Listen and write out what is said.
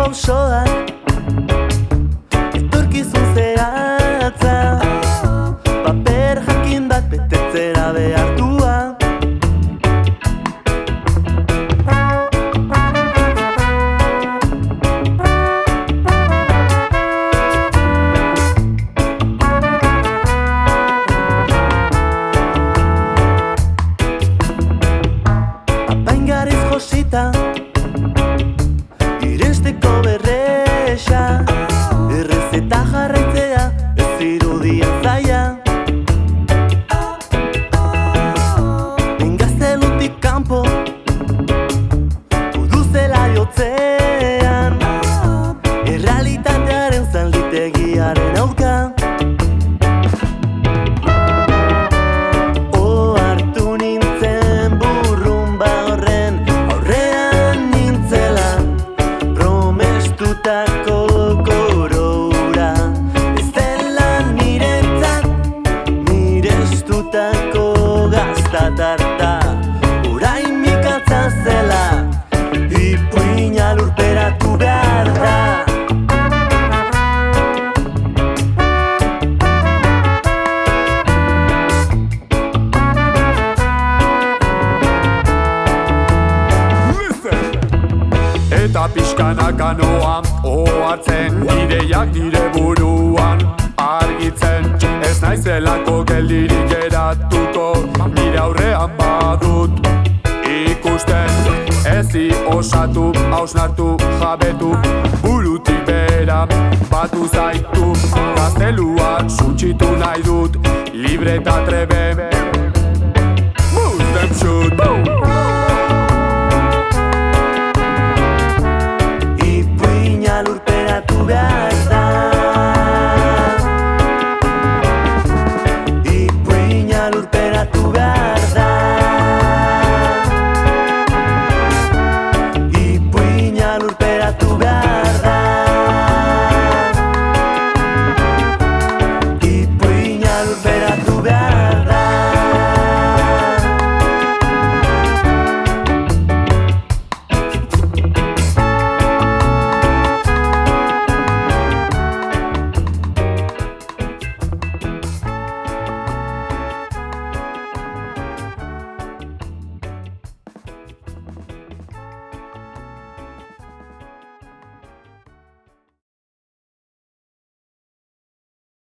pausoak etorkizun zehatza, paper jakin bat betetzera behartua. Apaingarriz josita iristeko berresa, errezeta jarraitzea ez zirudien zaila. Engaztelutik kanpo uduzela jotzean, errealitatearen zalditegiaren aurka. Ohartu nintzen burrumba horren aurrean nintzela, promestutako korora ez dela niretzat, mirestutako gaztatarta orain mikatza zela, ipuina lurperatu behar da. Eta pixkanaka noa ohartzen, ideiak nire buruan argitzen, ez naizelako geldirik geratuko, nire aurrean badut ikusten. Ezi osatu, hausnartu, jabetu, burutik bera batu zaitu, gaztelua suntsitu nahi dut, libre eta trebe, move them shoot. Ipuina lurperatu behar